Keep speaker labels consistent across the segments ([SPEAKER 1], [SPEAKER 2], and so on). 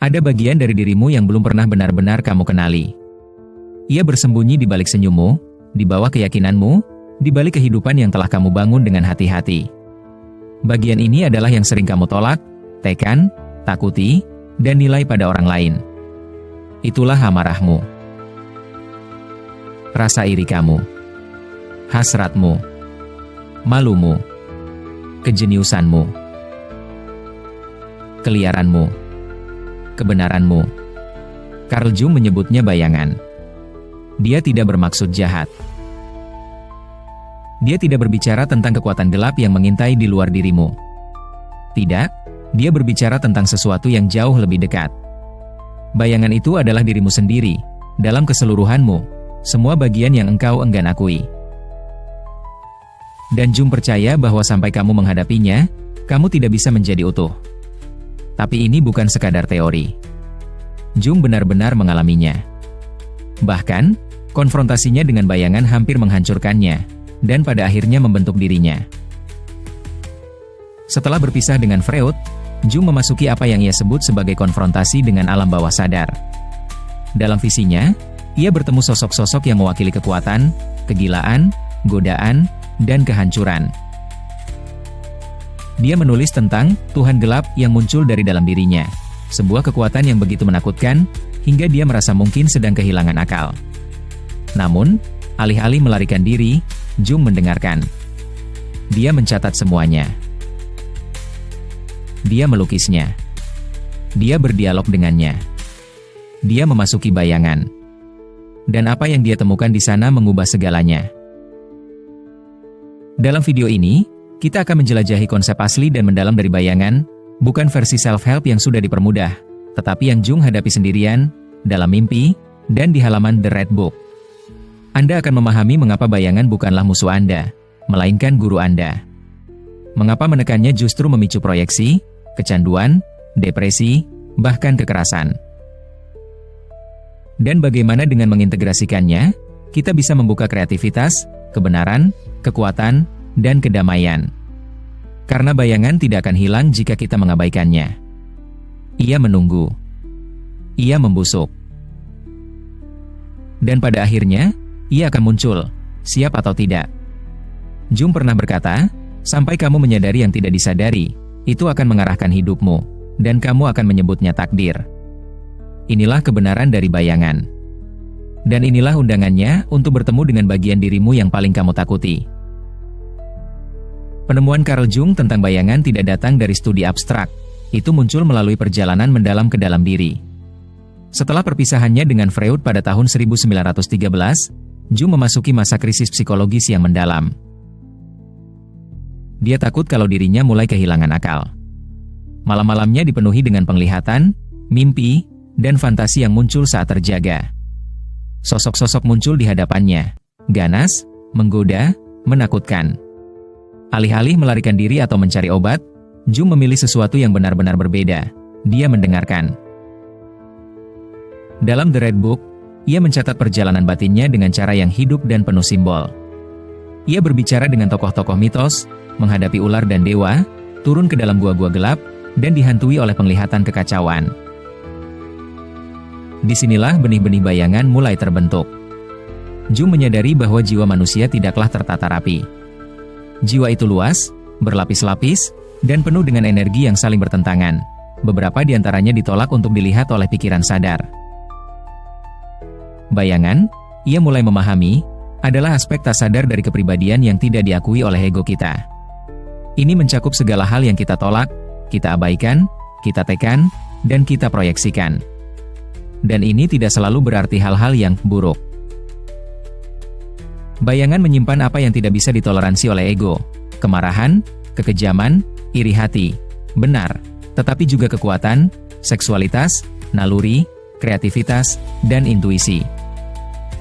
[SPEAKER 1] Ada bagian dari dirimu yang belum pernah benar-benar kamu kenali. Ia bersembunyi di balik senyummu, di bawah keyakinanmu, di balik kehidupan yang telah kamu bangun dengan hati-hati. Bagian ini adalah yang sering kamu tolak, tekan, takuti, dan nilai pada orang lain. Itulah amarahmu, rasa iri kamu, hasratmu, malumu, kejeniusanmu, keliaranmu, kebenaranmu. Carl Jung menyebutnya bayangan. Dia tidak bermaksud jahat. Dia tidak berbicara tentang kekuatan gelap yang mengintai di luar dirimu. Tidak, dia berbicara tentang sesuatu yang jauh lebih dekat. Bayangan itu adalah dirimu sendiri, dalam keseluruhanmu, semua bagian yang engkau enggan akui. Dan Jung percaya bahwa sampai kamu menghadapinya, kamu tidak bisa menjadi utuh. Tapi ini bukan sekadar teori. Jung benar-benar mengalaminya. Bahkan, konfrontasinya dengan bayangan hampir menghancurkannya, dan pada akhirnya membentuk dirinya. Setelah berpisah dengan Freud, Jung memasuki apa yang ia sebut sebagai konfrontasi dengan alam bawah sadar. Dalam visinya, ia bertemu sosok-sosok yang mewakili kekuatan, kegilaan, godaan, dan kehancuran. Dia menulis tentang Tuhan gelap yang muncul dari dalam dirinya, sebuah kekuatan yang begitu menakutkan, hingga dia merasa mungkin sedang kehilangan akal. Namun, alih-alih melarikan diri, Jung mendengarkan. Dia mencatat semuanya. Dia melukisnya. Dia berdialog dengannya. Dia memasuki bayangan. Dan apa yang dia temukan di sana mengubah segalanya. Dalam video ini, kita akan menjelajahi konsep asli dan mendalam dari bayangan, bukan versi self-help yang sudah dipermudah, tetapi yang Jung hadapi sendirian, dalam mimpi, dan di halaman The Red Book. Anda akan memahami mengapa bayangan bukanlah musuh Anda, melainkan guru Anda. Mengapa menekannya justru memicu proyeksi, kecanduan, depresi, bahkan kekerasan. Dan bagaimana dengan mengintegrasikannya, kita bisa membuka kreativitas, kebenaran, kekuatan, dan kedamaian. Karena bayangan tidak akan hilang jika kita mengabaikannya. Ia menunggu. Ia membusuk. Dan pada akhirnya, ia akan muncul, siap atau tidak. Jung pernah berkata, sampai kamu menyadari yang tidak disadari, itu akan mengarahkan hidupmu, dan kamu akan menyebutnya takdir. Inilah kebenaran dari bayangan. Dan inilah undangannya untuk bertemu dengan bagian dirimu yang paling kamu takuti. Penemuan Carl Jung tentang bayangan tidak datang dari studi abstrak, itu muncul melalui perjalanan mendalam ke dalam diri. Setelah perpisahannya dengan Freud pada tahun 1913, Jung memasuki masa krisis psikologis yang mendalam. Dia takut kalau dirinya mulai kehilangan akal. Malam-malamnya dipenuhi dengan penglihatan, mimpi, dan fantasi yang muncul saat terjaga. Sosok-sosok muncul di hadapannya, ganas, menggoda, menakutkan. Alih-alih melarikan diri atau mencari obat, Jung memilih sesuatu yang benar-benar berbeda. Dia mendengarkan. Dalam The Red Book, ia mencatat perjalanan batinnya dengan cara yang hidup dan penuh simbol. Ia berbicara dengan tokoh-tokoh mitos, menghadapi ular dan dewa, turun ke dalam gua-gua gelap, dan dihantui oleh penglihatan kekacauan. Disinilah benih-benih bayangan mulai terbentuk. Jung menyadari bahwa jiwa manusia tidaklah tertata rapi. Jiwa itu luas, berlapis-lapis, dan penuh dengan energi yang saling bertentangan. Beberapa di antaranya ditolak untuk dilihat oleh pikiran sadar. Bayangan, ia mulai memahami, adalah aspek tak sadar dari kepribadian yang tidak diakui oleh ego kita. Ini mencakup segala hal yang kita tolak, kita abaikan, kita tekan, dan kita proyeksikan. Dan ini tidak selalu berarti hal-hal yang buruk. Bayangan menyimpan apa yang tidak bisa ditoleransi oleh ego, kemarahan, kekejaman, iri hati, benar, tetapi juga kekuatan, seksualitas, naluri, kreativitas, dan intuisi.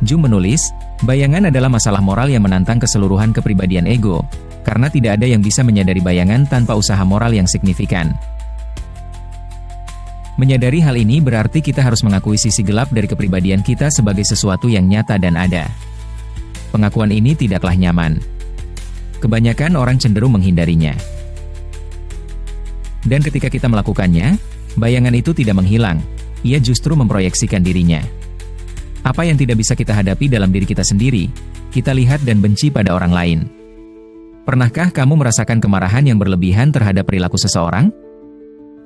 [SPEAKER 1] Jung menulis, bayangan adalah masalah moral yang menantang keseluruhan kepribadian ego, karena tidak ada yang bisa menyadari bayangan tanpa usaha moral yang signifikan. Menyadari hal ini berarti kita harus mengakui sisi gelap dari kepribadian kita sebagai sesuatu yang nyata dan ada. Pengakuan ini tidaklah nyaman. Kebanyakan orang cenderung menghindarinya. Dan ketika kita melakukannya, Bayangan itu tidak menghilang, ia justru memproyeksikan dirinya. Apa yang tidak bisa kita hadapi dalam diri kita sendiri, kita lihat dan benci pada orang lain. Pernahkah kamu merasakan kemarahan yang berlebihan terhadap perilaku seseorang?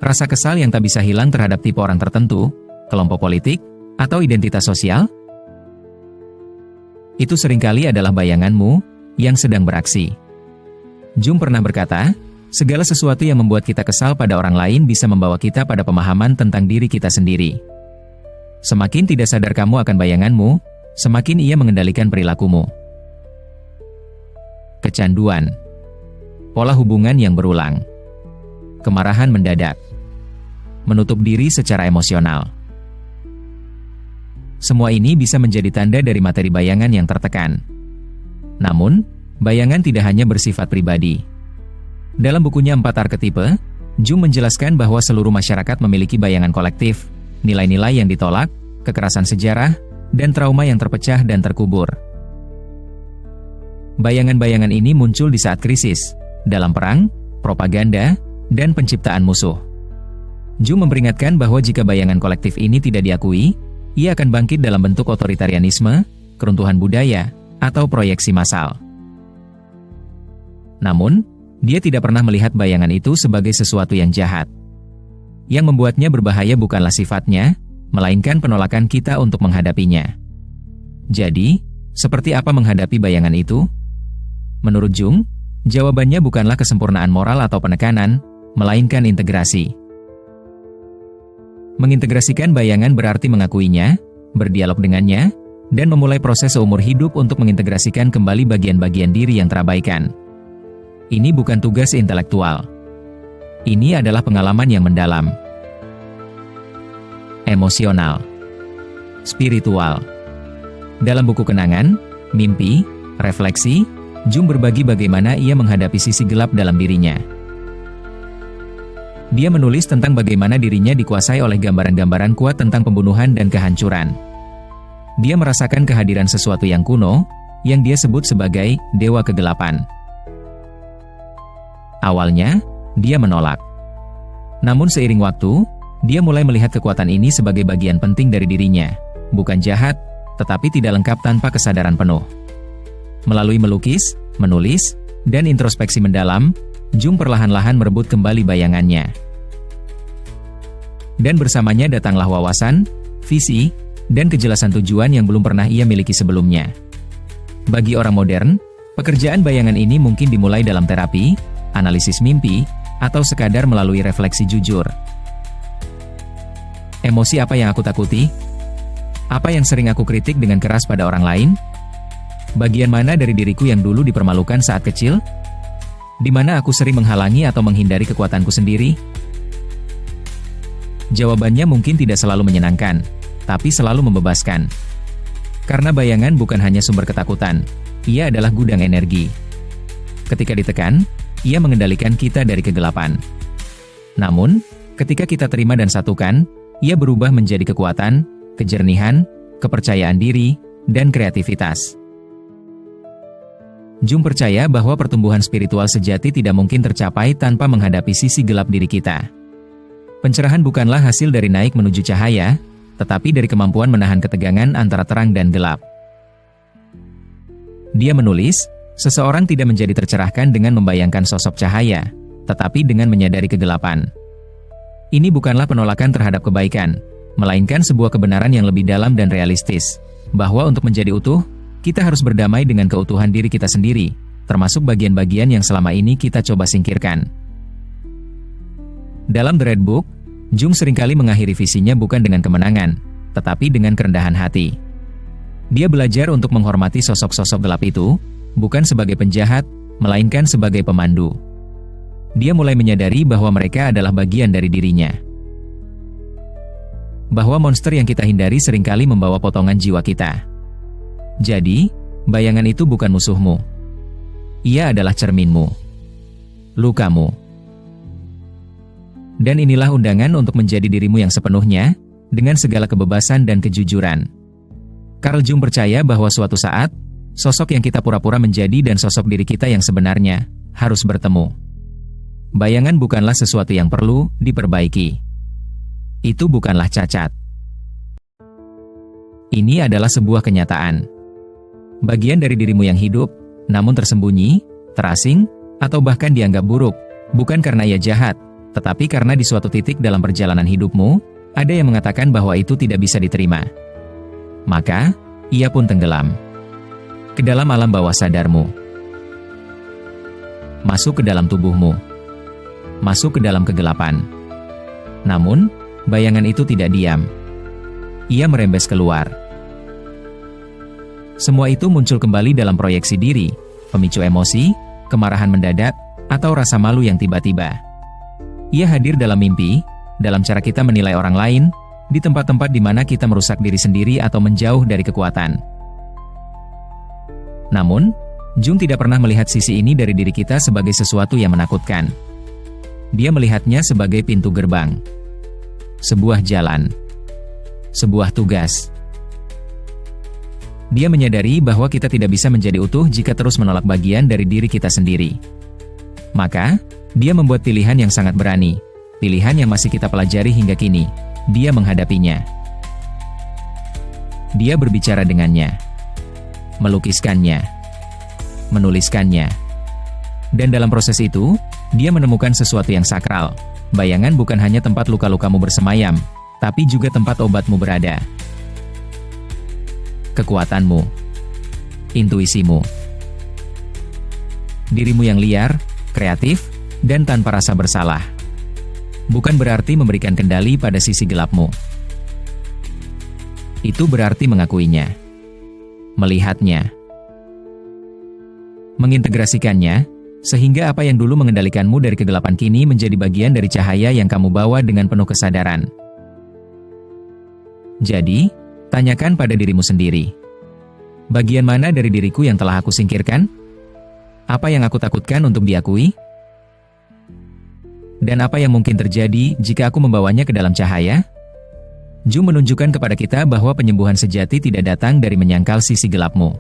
[SPEAKER 1] Rasa kesal yang tak bisa hilang terhadap tipe orang tertentu, kelompok politik, atau identitas sosial? Itu seringkali adalah bayanganmu yang sedang beraksi. Jung pernah berkata, segala sesuatu yang membuat kita kesal pada orang lain bisa membawa kita pada pemahaman tentang diri kita sendiri. Semakin tidak sadar kamu akan bayanganmu, semakin ia mengendalikan perilakumu. Kecanduan. Pola hubungan yang berulang. Kemarahan mendadak. Menutup diri secara emosional. Semua ini bisa menjadi tanda dari materi bayangan yang tertekan. Namun, bayangan tidak hanya bersifat pribadi. Dalam bukunya 4 Arketipe, Jung menjelaskan bahwa seluruh masyarakat memiliki bayangan kolektif, nilai-nilai yang ditolak, kekerasan sejarah, dan trauma yang terpecah dan terkubur. Bayangan-bayangan ini muncul di saat krisis, dalam perang, propaganda, dan penciptaan musuh. Jung memperingatkan bahwa jika bayangan kolektif ini tidak diakui, ia akan bangkit dalam bentuk otoritarianisme, keruntuhan budaya, atau proyeksi massal. Namun, dia tidak pernah melihat bayangan itu sebagai sesuatu yang jahat. Yang membuatnya berbahaya bukanlah sifatnya, melainkan penolakan kita untuk menghadapinya. Jadi, seperti apa menghadapi bayangan itu? Menurut Jung, jawabannya bukanlah kesempurnaan moral atau penekanan, melainkan integrasi. Mengintegrasikan bayangan berarti mengakuinya, berdialog dengannya, dan memulai proses seumur hidup untuk mengintegrasikan kembali bagian-bagian diri yang terabaikan. Ini bukan tugas intelektual. Ini adalah pengalaman yang mendalam. Emosional. Spiritual. Dalam buku Kenangan, Mimpi, Refleksi, Jung berbagi bagaimana ia menghadapi sisi gelap dalam dirinya. Dia menulis tentang bagaimana dirinya dikuasai oleh gambaran-gambaran kuat tentang pembunuhan dan kehancuran. Dia merasakan kehadiran sesuatu yang kuno, yang dia sebut sebagai Dewa Kegelapan. Awalnya, dia menolak. Namun seiring waktu, dia mulai melihat kekuatan ini sebagai bagian penting dari dirinya, bukan jahat, tetapi tidak lengkap tanpa kesadaran penuh. Melalui melukis, menulis, dan introspeksi mendalam, Jung perlahan-lahan merebut kembali bayangannya. Dan bersamanya datanglah wawasan, visi, dan kejelasan tujuan yang belum pernah ia miliki sebelumnya. Bagi orang modern, pekerjaan bayangan ini mungkin dimulai dalam terapi, analisis mimpi, atau sekadar melalui refleksi jujur. Emosi apa yang aku takuti? Apa yang sering aku kritik dengan keras pada orang lain? Bagian mana dari diriku yang dulu dipermalukan saat kecil? Di mana aku sering menghalangi atau menghindari kekuatanku sendiri? Jawabannya mungkin tidak selalu menyenangkan, tapi selalu membebaskan. Karena bayangan bukan hanya sumber ketakutan, ia adalah gudang energi. Ketika ditekan, ia mengendalikan kita dari kegelapan. Namun, ketika kita terima dan satukan, ia berubah menjadi kekuatan, kejernihan, kepercayaan diri, dan kreativitas. Jung percaya bahwa pertumbuhan spiritual sejati tidak mungkin tercapai tanpa menghadapi sisi gelap diri kita. Pencerahan bukanlah hasil dari naik menuju cahaya, tetapi dari kemampuan menahan ketegangan antara terang dan gelap. Dia menulis, seseorang tidak menjadi tercerahkan dengan membayangkan sosok cahaya, tetapi dengan menyadari kegelapan. Ini bukanlah penolakan terhadap kebaikan, melainkan sebuah kebenaran yang lebih dalam dan realistis, bahwa untuk menjadi utuh, kita harus berdamai dengan keutuhan diri kita sendiri, termasuk bagian-bagian yang selama ini kita coba singkirkan. Dalam The Red Book, Jung seringkali mengakhiri visinya bukan dengan kemenangan, tetapi dengan kerendahan hati. Dia belajar untuk menghormati sosok-sosok gelap itu, bukan sebagai penjahat, melainkan sebagai pemandu. Dia mulai menyadari bahwa mereka adalah bagian dari dirinya. Bahwa monster yang kita hindari seringkali membawa potongan jiwa kita. Jadi, bayangan itu bukan musuhmu. Ia adalah cerminmu. Lukamu. Dan inilah undangan untuk menjadi dirimu yang sepenuhnya, dengan segala kebebasan dan kejujuran. Carl Jung percaya bahwa suatu saat, sosok yang kita pura-pura menjadi dan sosok diri kita yang sebenarnya, harus bertemu. Bayangan bukanlah sesuatu yang perlu diperbaiki. Itu bukanlah cacat. Ini adalah sebuah kenyataan. Bagian dari dirimu yang hidup, namun tersembunyi, terasing, atau bahkan dianggap buruk, bukan karena ia jahat, tetapi karena di suatu titik dalam perjalanan hidupmu, ada yang mengatakan bahwa itu tidak bisa diterima. Maka, ia pun tenggelam ke dalam alam bawah sadarmu. Masuk ke dalam tubuhmu. Masuk ke dalam kegelapan. Namun, bayangan itu tidak diam. Ia merembes keluar. Semua itu muncul kembali dalam proyeksi diri, pemicu emosi, kemarahan mendadak, atau rasa malu yang tiba-tiba. Ia hadir dalam mimpi, dalam cara kita menilai orang lain, di tempat-tempat di mana kita merusak diri sendiri atau menjauh dari kekuatan. Namun, Jung tidak pernah melihat sisi ini dari diri kita sebagai sesuatu yang menakutkan. Dia melihatnya sebagai pintu gerbang. Sebuah jalan. Sebuah tugas. Dia menyadari bahwa kita tidak bisa menjadi utuh jika terus menolak bagian dari diri kita sendiri. Maka, dia membuat pilihan yang sangat berani. Pilihan yang masih kita pelajari hingga kini. Dia menghadapinya. Dia berbicara dengannya. Melukiskannya. Menuliskannya. Dan dalam proses itu, dia menemukan sesuatu yang sakral. Bayangan bukan hanya tempat luka-lukamu bersemayam, tapi juga tempat obatmu berada. Kekuatanmu, intuisimu, dirimu yang liar, kreatif, dan tanpa rasa bersalah. Bukan berarti memberikan kendali pada sisi gelapmu. Itu berarti mengakuinya, melihatnya, mengintegrasikannya, sehingga apa yang dulu mengendalikanmu dari kegelapan kini menjadi bagian dari cahaya yang kamu bawa dengan penuh kesadaran. Jadi, tanyakan pada dirimu sendiri. Bagian mana dari diriku yang telah aku singkirkan? Apa yang aku takutkan untuk diakui? Dan apa yang mungkin terjadi jika aku membawanya ke dalam cahaya? Jung menunjukkan kepada kita bahwa penyembuhan sejati tidak datang dari menyangkal sisi gelapmu.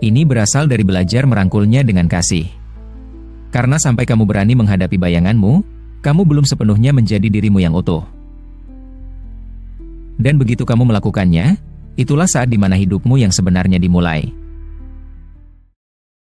[SPEAKER 1] Ini berasal dari belajar merangkulnya dengan kasih. Karena sampai kamu berani menghadapi bayanganmu, kamu belum sepenuhnya menjadi dirimu yang utuh. Dan begitu kamu melakukannya, itulah saat di mana hidupmu yang sebenarnya dimulai.